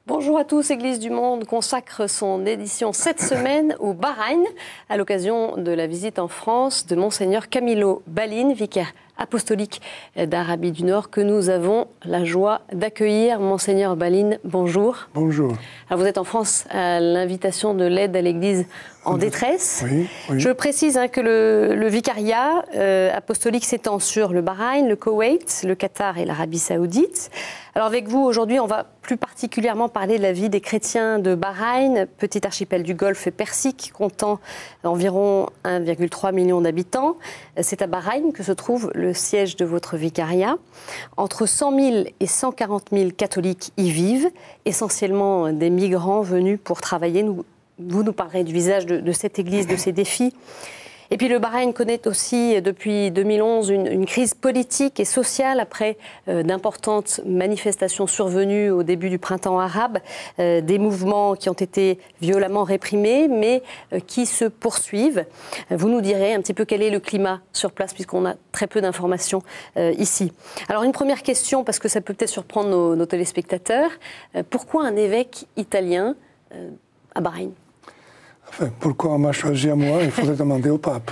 Bonjour à tous, Église du Monde consacre son édition cette semaine au Bahreïn à l'occasion de la visite en France de Monseigneur Camilo Balin, vicaire apostolique d'Arabie du Nord, que nous avons la joie d'accueillir. Monseigneur Balin, bonjour. Bonjour. Alors vous êtes en France à l'invitation de l'aide à l'Église en détresse. Oui, oui. Je précise que le vicariat apostolique s'étend sur le Bahreïn, le Koweït, le Qatar et l'Arabie Saoudite. Alors avec vous, aujourd'hui, on va plus particulièrement parler de la vie des chrétiens de Bahreïn, petit archipel du Golfe Persique, comptant environ 1,3 million d'habitants. C'est à Bahreïn que se trouve le siège de votre vicariat. Entre 100 000 et 140 000 catholiques y vivent, essentiellement des migrants venus pour travailler. Vous nous parlerez du visage de cette église, de ses défis. Et puis le Bahreïn connaît aussi depuis 2011 une crise politique et sociale après d'importantes manifestations survenues au début du printemps arabe, des mouvements qui ont été violemment réprimés mais qui se poursuivent. Vous nous direz un petit peu quel est le climat sur place puisqu'on a très peu d'informations ici. Alors une première question, parce que ça peut peut-être surprendre nos téléspectateurs, pourquoi un évêque italien à Bahreïn ? Enfin, pourquoi on m'a choisi à moi? Il faudrait demander au pape.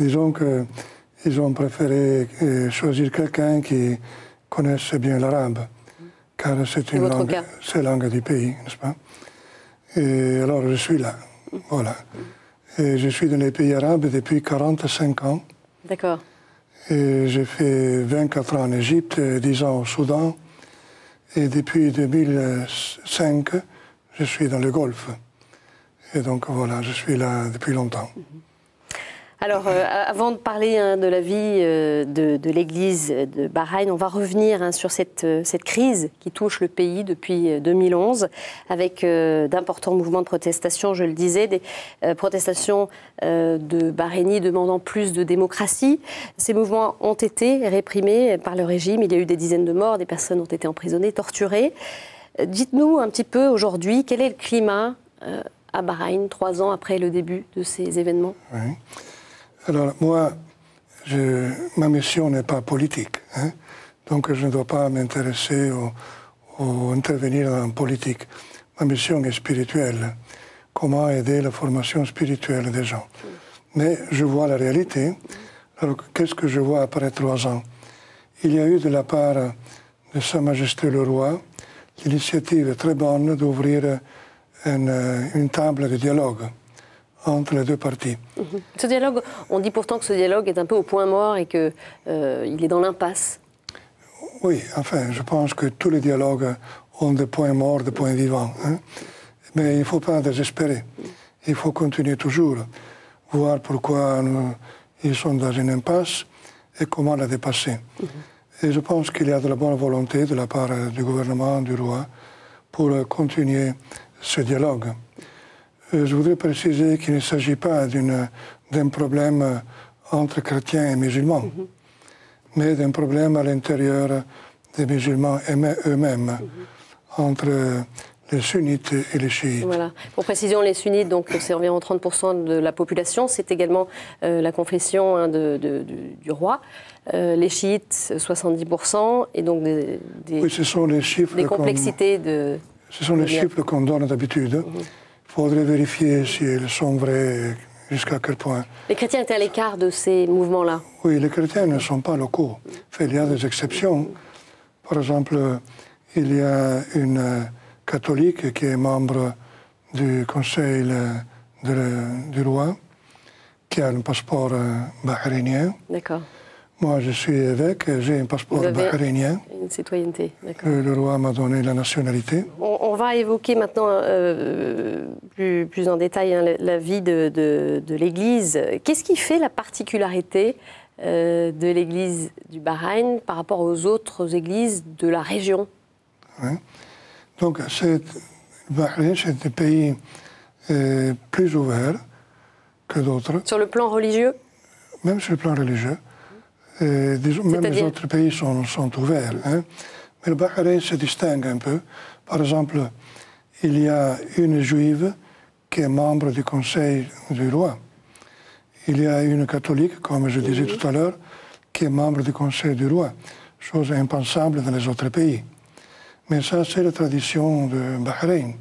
Disons qu'ils ont préféré choisir quelqu'un qui connaisse bien l'arabe, car c'est une langue du pays, n'est-ce pas? Et alors je suis là, voilà. Et je suis dans les pays arabes depuis 45 ans. D'accord. Et j'ai fait 24 ans en Égypte, 10 ans au Soudan. Et depuis 2005, je suis dans le Golfe. Et donc voilà, je suis là depuis longtemps. Alors, avant de parler de la vie de l'Église de Bahreïn, on va revenir sur cette crise qui touche le pays depuis 2011, avec d'importants mouvements de protestation, je le disais, des protestations de Bahreïnis demandant plus de démocratie. Ces mouvements ont été réprimés par le régime. Il y a eu des dizaines de morts, des personnes ont été emprisonnées, torturées. Dites-nous un petit peu aujourd'hui, quel est le climat à Bahreïn, 3 ans après le début de ces événements? Oui. Alors moi, ma mission n'est pas politique, hein, donc je ne dois pas m'intéresser ou intervenir en politique. Ma mission est spirituelle, comment aider la formation spirituelle des gens. Mais je vois la réalité. Alors qu'est-ce que je vois après 3 ans? Il y a eu de la part de Sa Majesté le Roi l'initiative très bonne d'ouvrir une table de dialogue entre les deux parties. Ce dialogue, on dit pourtant que ce dialogue est un peu au point mort et qu'il est dans l'impasse. Oui, enfin, je pense que tous les dialogues ont des points morts, des points vivants. Hein? Mais il ne faut pas désespérer. Il faut continuer toujours, voir pourquoi ils sont dans une impasse et comment la dépasser. Et je pense qu'il y a de la bonne volonté de la part du gouvernement, du roi, pour continuer ce dialogue. Je voudrais préciser qu'il ne s'agit pas d'un problème entre chrétiens et musulmans, mais d'un problème à l'intérieur des musulmans eux-mêmes, entre les sunnites et les chiites. Voilà. Pour précision, les sunnites, donc c'est environ 30% de la population, c'est également la confession du roi. Les chiites, 70%, et donc oui, ce sont les chiffres des complexités Ce sont les chiffres qu'on donne d'habitude. Il faudrait vérifier si ils sont vrais, jusqu'à quel point. Les chrétiens étaient à l'écart de ces mouvements-là? Oui, les chrétiens ne sont pas locaux. Enfin, il y a des exceptions. Par exemple, il y a une catholique qui est membre du conseil du roi, qui a un passeport bahreïnien. D'accord. Moi, je suis évêque, j'ai un passeport bahreïnien. Une citoyenneté, d'accord. Le roi m'a donné la nationalité. On va évoquer maintenant plus en détail la vie de l'Église. Qu'est-ce qui fait la particularité de l'Église du Bahreïn par rapport aux autres églises de la région? Oui. Donc, le Bahreïn, c'est un pays plus ouvert que d'autres. Sur le plan religieux? Même sur le plan religieux. Disons, même les autres pays sont ouverts. Hein. Mais le Bahreïn se distingue un peu. Par exemple, il y a une juive qui est membre du conseil du roi. Il y a une catholique, comme je disais tout à l'heure, qui est membre du conseil du roi. Chose impensable dans les autres pays. Mais ça, c'est la tradition de Bahreïn.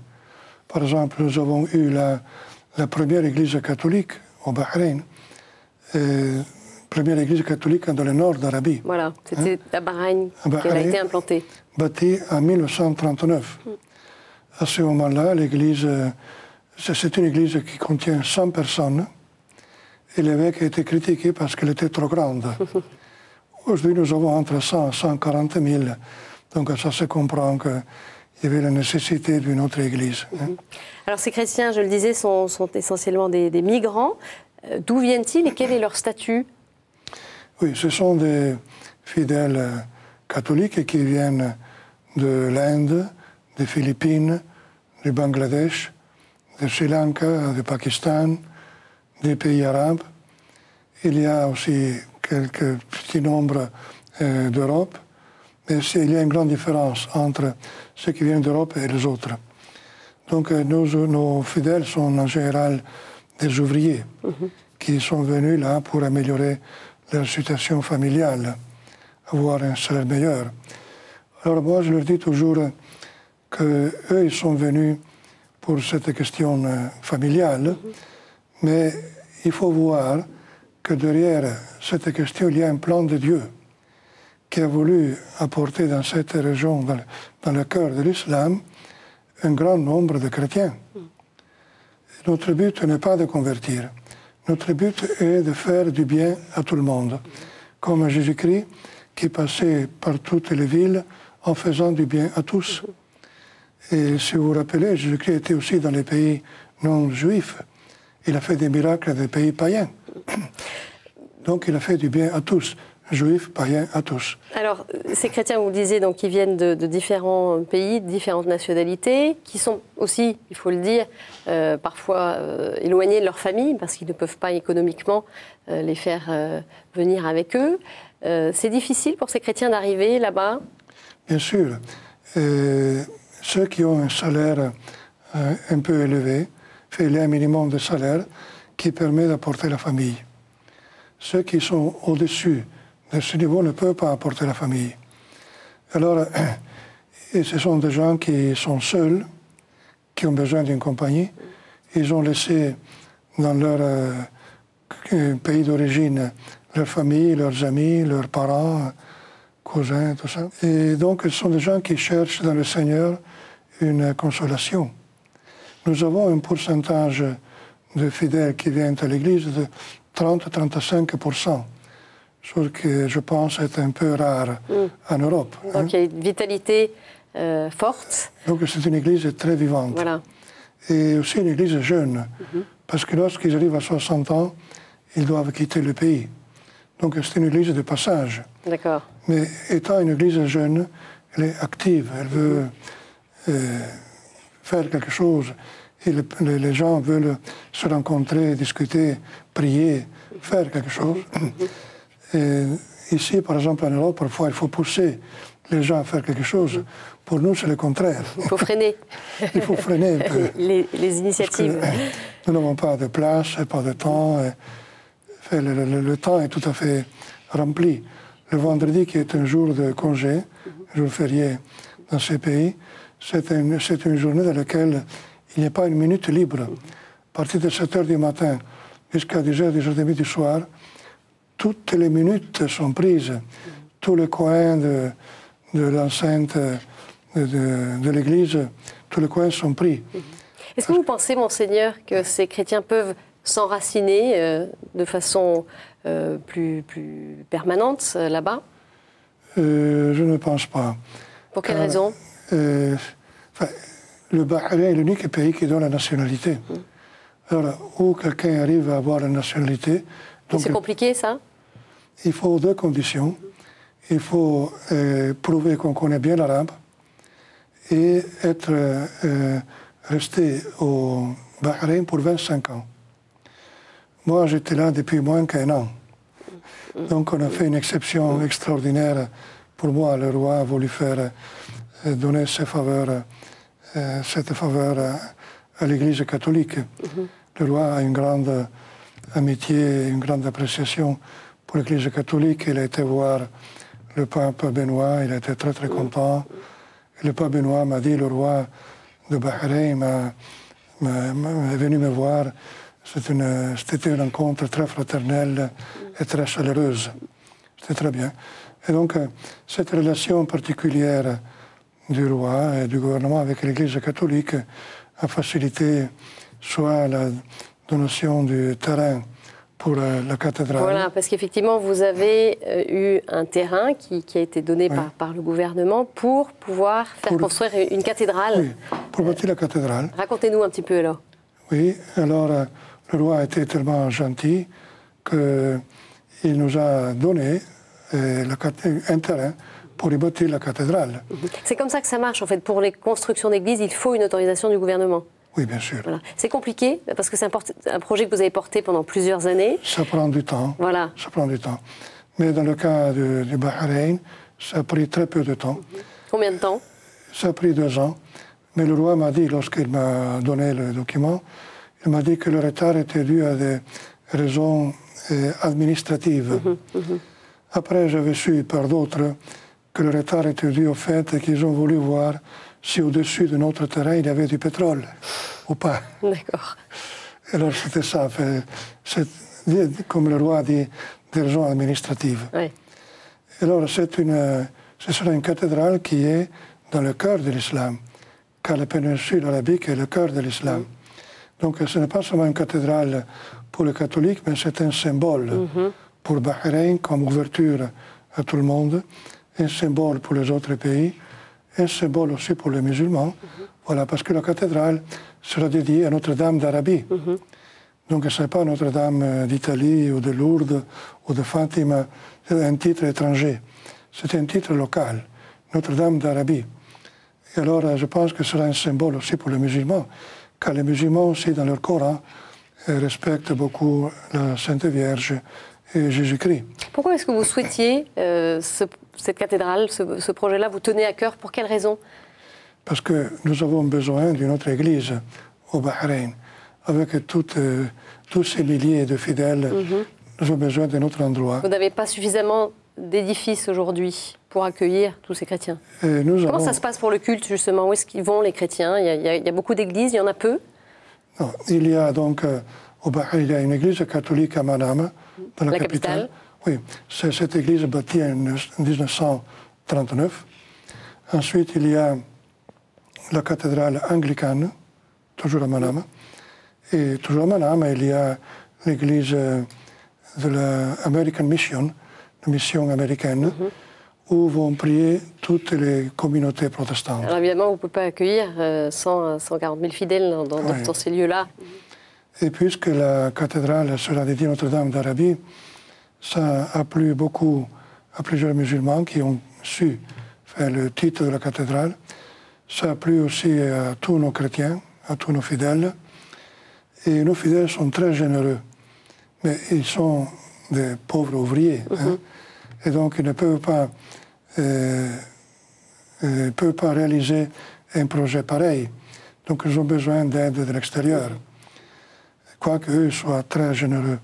Par exemple, nous avons eu la première église catholique au Bahreïn. Première église catholique dans le nord d'Arabie. Voilà, c'était à Bahreïn qu'elle a été implantée. Bâtie en 1939. À ce moment-là, l'église, c'est une église qui contient 100 personnes. Et l'évêque a été critiqué parce qu'elle était trop grande. Aujourd'hui, nous avons entre 100 et 140 000. Donc ça se comprend qu'il y avait la nécessité d'une autre église. Alors ces chrétiens, je le disais, sont essentiellement des migrants. D'où viennent-ils et quel est leur statut? Oui, ce sont des fidèles catholiques qui viennent de l'Inde, des Philippines, du Bangladesh, du Sri Lanka, du Pakistan, des pays arabes. Il y a aussi quelques petits nombres d'Europe, mais il y a une grande différence entre ceux qui viennent d'Europe et les autres. Donc nos fidèles sont en général des ouvriers qui sont venus là pour améliorer leur situation familiale, avoir un salaire meilleur. Alors moi, je leur dis toujours qu'eux, ils sont venus pour cette question familiale, mais il faut voir que derrière cette question, il y a un plan de Dieu qui a voulu apporter dans cette région, dans le cœur de l'islam, un grand nombre de chrétiens. Notre but n'est pas de convertir. Notre but est de faire du bien à tout le monde. Comme Jésus-Christ qui passait par toutes les villes en faisant du bien à tous. Et si vous vous rappelez, Jésus-Christ était aussi dans les pays non juifs. Il a fait des miracles dans des pays païens. Donc il a fait du bien à tous, juifs, païens, à tous. Alors ces chrétiens, vous le disiez, donc, qui viennent de différents pays, de différentes nationalités, qui sont aussi, il faut le dire, parfois éloignés de leur famille parce qu'ils ne peuvent pas économiquement les faire venir avec eux. C'est difficile pour ces chrétiens d'arriver là-bas? Bien sûr. Ceux qui ont un salaire un peu élevé, il y a un minimum de salaire qui permet d'apporter la famille. Ceux qui sont au-dessus de ce niveau ne peuvent pas apporter la famille. Alors, et ce sont des gens qui sont seuls, qui ont besoin d'une compagnie. Ils ont laissé dans leur pays d'origine leur famille, leurs amis, leurs parents, cousins, tout ça. Et donc, ce sont des gens qui cherchent dans le Seigneur une consolation. Nous avons un pourcentage de fidèles qui viennent à l'Église de 30-35%, chose que je pense est un peu rare en Europe. Donc il y a une vitalité forte. Donc c'est une Église très vivante. Voilà. Et aussi une Église jeune, parce que lorsqu'ils arrivent à 60 ans, ils doivent quitter le pays. Donc c'est une Église de passage. D'accord. Mais étant une Église jeune, elle est active, elle veut faire quelque chose. Et les gens veulent se rencontrer, discuter, prier, faire quelque chose. Et ici, par exemple, en Europe, parfois, il faut pousser les gens à faire quelque chose. Pour nous, c'est le contraire. Il faut freiner. Il faut freiner un peu. Les initiatives. Nous n'avons pas de place, pas de temps. Le temps est tout à fait rempli. Le vendredi, qui est un jour de congé, un jour férié dans ces pays, c'est une journée dans laquelle il n'y a pas une minute libre. À partir de 7 h du matin jusqu'à 10 h, 10 h30 du soir, toutes les minutes sont prises. Tous les coins de l'enceinte de l'église, tous les coins sont pris. Est-ce que vous pensez, Monseigneur, que ces chrétiens peuvent s'enraciner de façon plus permanente là-bas? Je ne pense pas. Pour quelle raison? Le Bahreïn est l'unique pays qui donne la nationalité. Alors, où quelqu'un arrive à avoir la nationalité... C'est compliqué, ça? Il faut deux conditions. Il faut prouver qu'on connaît bien l'arabe et rester au Bahreïn pour 25 ans. Moi, j'étais là depuis moins qu'1 an. Donc, on a fait une exception extraordinaire pour moi, le roi a voulu donner cette faveur à l'Église catholique. Le roi a une grande amitié, une grande appréciation pour l'Église catholique. Il a été voir le pape Benoît, il a été très très content. Et le pape Benoît m'a dit, le roi de Bahreïn est venu me voir. C'était une rencontre très fraternelle et très chaleureuse. C'était très bien. Et donc, cette relation particulière du roi et du gouvernement avec l'Église catholique a facilité soit la donation du terrain pour la cathédrale. Voilà, parce qu'effectivement, vous avez eu un terrain qui a été donné par le gouvernement pour pouvoir faire construire une cathédrale. Oui, pour bâtir la cathédrale. Racontez-nous un petit peu alors. Oui, alors le roi a été tellement gentil qu'il nous a donné un terrain pour y bâtir la cathédrale. C'est comme ça que ça marche en fait. Pour les constructions d'églises, il faut une autorisation du gouvernement. Oui, bien sûr. Voilà. C'est compliqué parce que c'est un projet que vous avez porté pendant plusieurs années. Ça prend du temps. Voilà. Ça prend du temps. Mais dans le cas du Bahreïn, ça a pris très peu de temps. Combien de temps? Ça a pris 2 ans. Mais le roi m'a dit, lorsqu'il m'a donné le document, il m'a dit que le retard était dû à des raisons administratives. Après, j'avais su par d'autres que le retard était dû au fait qu'ils ont voulu voir si au-dessus de notre terrain il y avait du pétrole ou pas. D'accord. Alors c'était ça, comme le roi a dit, des raisons administratives. Oui. Alors ce sera une cathédrale qui est dans le cœur de l'islam, car la péninsule arabique est le cœur de l'islam. Donc ce n'est pas seulement une cathédrale pour les catholiques, mais c'est un symbole pour Bahreïn comme ouverture à tout le monde, un symbole pour les autres pays, un symbole aussi pour les musulmans. Voilà, parce que la cathédrale sera dédiée à Notre-Dame d'Arabie. Donc ce n'est pas Notre-Dame d'Italie ou de Lourdes ou de Fatima, c'est un titre étranger. C'est un titre local, Notre-Dame d'Arabie. Et alors je pense que ce sera un symbole aussi pour les musulmans, car les musulmans aussi dans leur Coran respectent beaucoup la Sainte Vierge et Jésus-Christ. Pourquoi est-ce que vous souhaitiez cette cathédrale, ce projet-là, vous tenez à cœur? Pour quelle raison? Parce que nous avons besoin d'une autre église au Bahreïn. Avec tous ces milliers de fidèles, nous avons besoin d'un autre endroit. Vous n'avez pas suffisamment d'édifices aujourd'hui pour accueillir tous ces chrétiens. Comment ça se passe pour le culte, justement? Où est-ce qu'ils vont, les chrétiens? Il y a beaucoup d'églises, il y en a peu? Non, il y a donc, au Bahreïn, il y a une église catholique à Manama, dans la capitale. Oui, c'est cette église bâtie en 1939. Ensuite, il y a la cathédrale anglicane, toujours à Manama. Et toujours à Manama, il y a l'église de l'American Mission, la mission américaine, où vont prier toutes les communautés protestantes. Alors évidemment, vous ne pouvez pas accueillir 140 000 fidèles dans ces lieux-là. Et puisque la cathédrale sera dédiée à Notre-Dame d'Arabie, ça a plu beaucoup à plusieurs musulmans qui ont su faire le titre de la cathédrale. Ça a plu aussi à tous nos chrétiens, à tous nos fidèles. Et nos fidèles sont très généreux. Mais ils sont des pauvres ouvriers. Et donc, ils ne peuvent pas réaliser un projet pareil. Donc, ils ont besoin d'aide de l'extérieur. Quoique eux soient très généreux.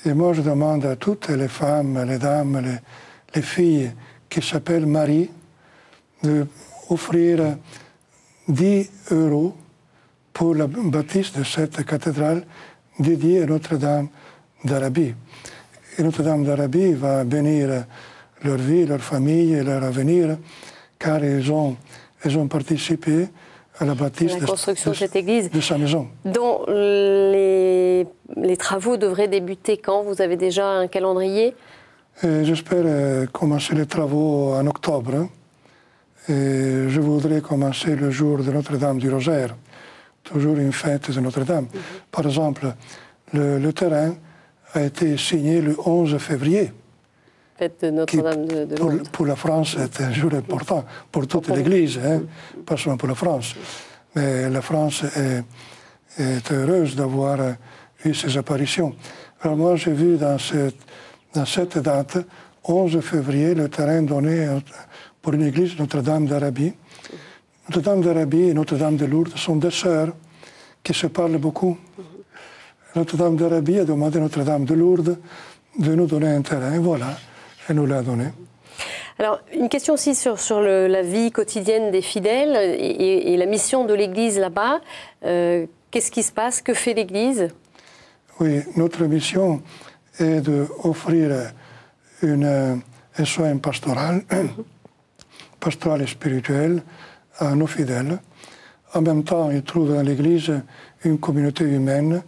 Et moi, je demande à toutes les femmes, les dames, les filles qui s'appellent Marie, d'offrir 10 € pour la bâtisse de cette cathédrale dédiée à Notre-Dame d'Arabie. Et Notre-Dame d'Arabie va bénir leur vie, leur famille et leur avenir, car ils ont participé à la bâtisse de cette église, de sa maison. Dont les travaux devraient débuter quand? Vous avez déjà un calendrier? J'espère commencer les travaux en octobre. Et je voudrais commencer le jour de Notre-Dame du Rosaire, toujours une fête de Notre-Dame. Par exemple, le terrain a été signé le 11 février. Fête de Notre-Dame de Lourdes. Pour la France, c'est un jour important, pour toute l'Église, pas seulement pour la France. Mais la France est heureuse d'avoir eu ces apparitions. Alors moi, j'ai vu dans cette date 11 février, le terrain donné pour une église Notre-Dame d'Arabie. Notre-Dame d'Arabie et Notre-Dame de Lourdes sont deux sœurs qui se parlent beaucoup. Notre-Dame d'Arabie a demandé à Notre-Dame de Lourdes de nous donner un terrain. Voilà, elle nous l'a donné. Alors, une question aussi sur la vie quotidienne des fidèles et la mission de l'Église là-bas. Qu'est-ce qui se passe? Que fait l'Église? Oui, notre mission est d'offrir un soin pastoral, pastoral et spirituel à nos fidèles. En même temps, ils trouvent dans l'Église une communauté humaine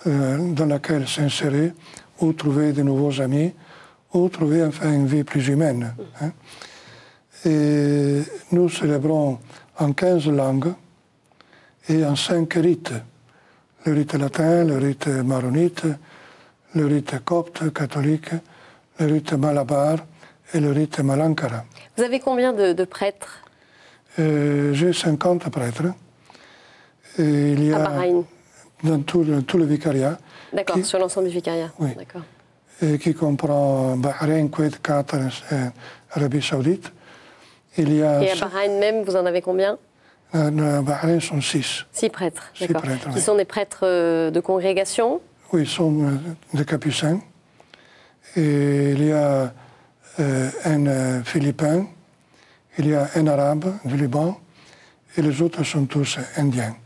dans laquelle s'insérer ou trouver de nouveaux amis ou trouver enfin une vie plus humaine. Hein. Et nous célébrons en 15 langues et en 5 rites. Le rite latin, le rite maronite, le rite copte catholique, le rite malabar et le rite malankara. Vous avez combien de prêtres? J'ai 50 prêtres. Et il y a à Bahreïn? Dans tout le vicariat. D'accord, sur l'ensemble du vicariat. Oui. D'accord. Et qui comprend Bahreïn, Koweït, Qatar et Arabie Saoudite. Et à Bahreïn même, vous en avez combien? À Bahreïn sont 6. 6 prêtres, d'accord. Qui oui. sont des prêtres de congrégation? Oui, ils sont des capucins. Et il y a un Philippin, il y a un Arabe du Liban, et les autres sont tous indiens.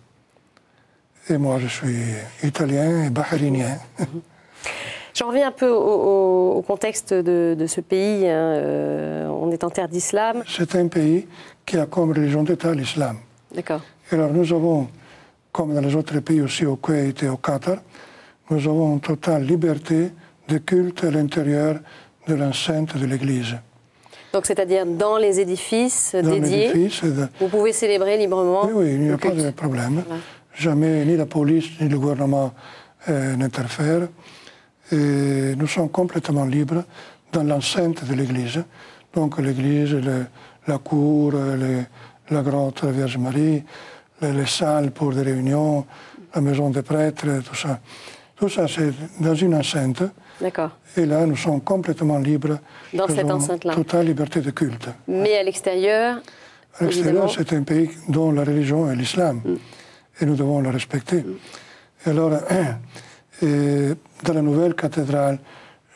Et moi, je suis italien et bahreïnien. J'en reviens un peu au contexte de ce pays. Hein. On est en terre d'islam. C'est un pays qui a comme religion d'État l'islam. D'accord. Alors nous avons, comme dans les autres pays aussi au Koweït et au Qatar, nous avons une totale liberté de culte à l'intérieur de l'enceinte de l'Église. Donc c'est-à-dire dans les édifices dédiés, vous pouvez célébrer librement? Oui, il n'y a pas de problème. Voilà. Jamais ni la police ni le gouvernement n'interfèrent. Et nous sommes complètement libres dans l'enceinte de l'Église. Donc l'Église, la cour, la grotte, la Vierge Marie, les salles pour des réunions, la maison des prêtres, tout ça. Tout ça, c'est dans une enceinte. D'accord. Et là, nous sommes complètement libres. Dans cette enceinte-là. Totale liberté de culte. Mais à l'extérieur, à l'extérieur, c'est un pays dont la religion est l'islam. Et nous devons le respecter. Et alors, dans la nouvelle cathédrale,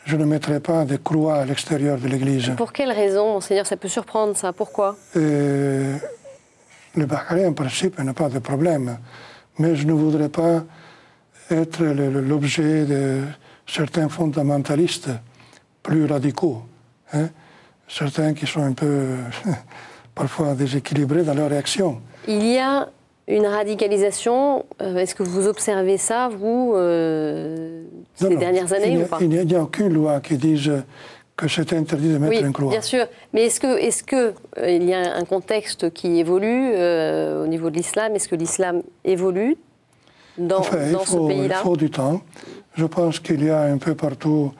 je ne mettrai pas de croix à l'extérieur de l'église. Pour quelle raison, Monseigneur? Ça peut surprendre, ça. Pourquoi? Le Bahreïn, en principe, n'a pas de problème. Mais je ne voudrais pas être l'objet de certains fondamentalistes plus radicaux. Hein? Certains qui sont un peu, parfois, déséquilibrés dans leur réaction. Il y a une radicalisation, est-ce que vous observez ça, vous, ces dernières années ou pas? Il n'y a aucune loi qui dise que c'est interdit de mettre une croix. Bien sûr, mais est-ce que il y a un contexte qui évolue au niveau de l'islam? Est-ce que l'islam évolue dans ce pays-là? Il faut du temps. Je pense qu'il y a un peu partout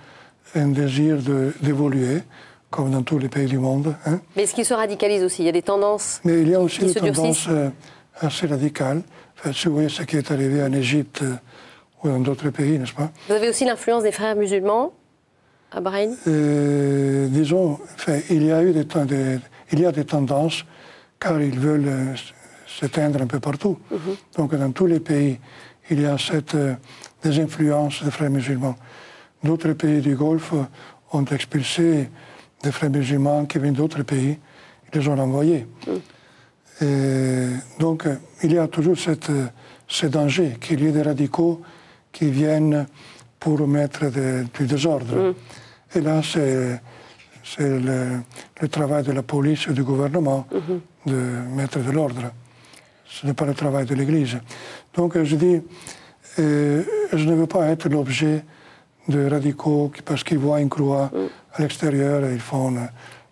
un désir d'évoluer, comme dans tous les pays du monde. Hein. Mais est-ce qu'il se radicalise aussi? Il y a des tendances? Mais il y a aussi des tendances assez radicales. Enfin, si vous voyez ce qui est arrivé en Égypte ou dans d'autres pays, n'est-ce pas? Vous avez aussi l'influence des frères musulmans à Bahreïn? Disons, enfin, il y a des tendances, car ils veulent s'éteindre un peu partout. Donc dans tous les pays, il y a des influences des frères musulmans. D'autres pays du Golfe ont expulsé des frères musulmans qui viennent d'autres pays, ils les ont renvoyés. Et donc, il y a toujours ce danger qu'il y ait des radicaux qui viennent pour mettre du désordre. Et là, c'est le travail de la police et du gouvernement de mettre de l'ordre. Ce n'est pas le travail de l'Église. Donc, je dis, je ne veux pas être l'objet de radicaux qui, parce qu'ils voient une croix à l'extérieur, ils font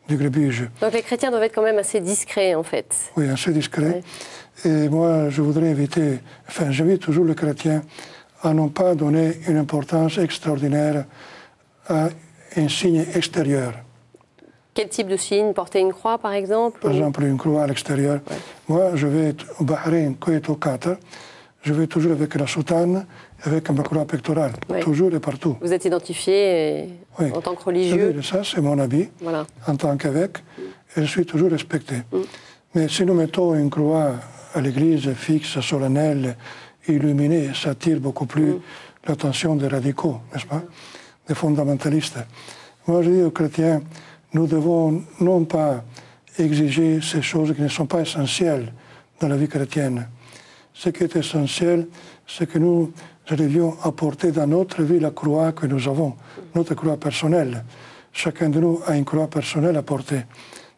du grébuge. Donc les chrétiens doivent être quand même assez discrets, en fait. Oui, assez discrets. Oui. Et moi, je voudrais inviter, enfin, j'invite toujours les chrétiens à ne pas donner une importance extraordinaire à un signe extérieur. Quel type de signe? Porter une croix, par exemple? Par exemple, une croix à l'extérieur. Ouais. Moi, je vais au Bahreïn, Koweït, au Qatar. je vais toujours avec la soutane, avec ma croix pectorale, toujours et partout. Vous êtes identifié en tant que religieux. Ça, c'est mon habit, en tant qu'évêque, et je suis toujours respecté. Mais si nous mettons une croix à l'église fixe, solennelle, illuminée, ça attire beaucoup plus l'attention des radicaux, n'est-ce pas, des fondamentalistes. Moi, je dis aux chrétiens, nous devons non pas exiger ces choses qui ne sont pas essentielles dans la vie chrétienne. Ce qui est essentiel, c'est que nous arrivions à porter dans notre vie la croix que nous avons, notre croix personnelle. Chacun de nous a une croix personnelle à porter.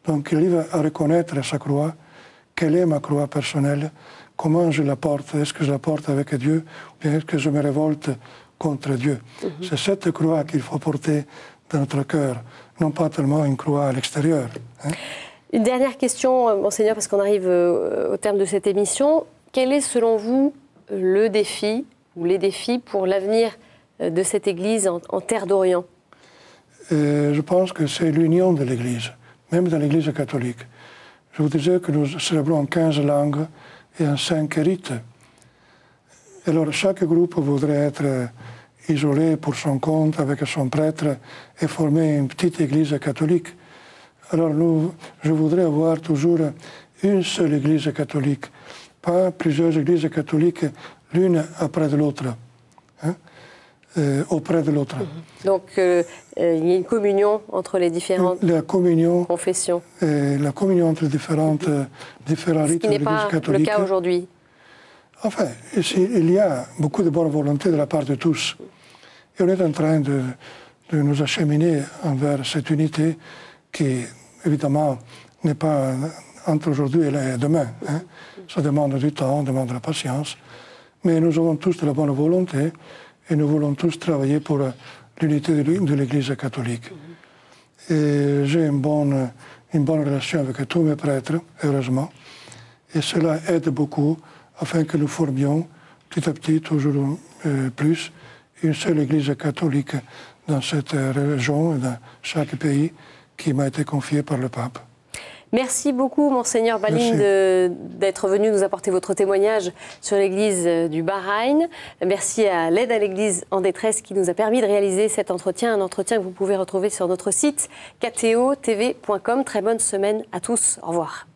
Donc il arrive à reconnaître sa croix, quelle est ma croix personnelle, comment je la porte, est-ce que je la porte avec Dieu, ou bien est-ce que je me révolte contre Dieu. C'est cette croix qu'il faut porter dans notre cœur, non pas tellement une croix à l'extérieur. Une dernière question, Monseigneur, parce qu'on arrive au terme de cette émission. Quel est, selon vous, le défi ou les défis pour l'avenir de cette Église en terre d'Orient? Je pense que c'est l'union de l'Église, même dans l'Église catholique. Je vous disais que nous célébrons en 15 langues et en 5 rites. Alors chaque groupe voudrait être isolé pour son compte avec son prêtre et former une petite Église catholique. Alors je voudrais avoir toujours une seule Église catholique, pas plusieurs églises catholiques l'une après de l'autre, auprès de l'autre. Donc il y a une communion entre les différentes confessions. La communion entre différents rites de l'Église catholique. Ce qui n'est pas le cas aujourd'hui. Enfin, il y a beaucoup de bonne volonté de la part de tous. Et on est en train de nous acheminer envers cette unité qui, évidemment, n'est pas entre aujourd'hui et demain. Ça demande du temps, demande de la patience. Mais nous avons tous de la bonne volonté et nous voulons tous travailler pour l'unité de l'Église catholique. Et j'ai une bonne relation avec tous mes prêtres, heureusement. Et cela aide beaucoup afin que nous formions petit à petit, toujours plus, une seule Église catholique dans cette région et dans chaque pays qui m'a été confiée par le pape. Merci beaucoup, Monseigneur Balin, d'être venu nous apporter votre témoignage sur l'Église du Bahreïn. Merci à l'Aide à l'Église en détresse qui nous a permis de réaliser cet entretien, un entretien que vous pouvez retrouver sur notre site ktotv.com. Très bonne semaine à tous. Au revoir.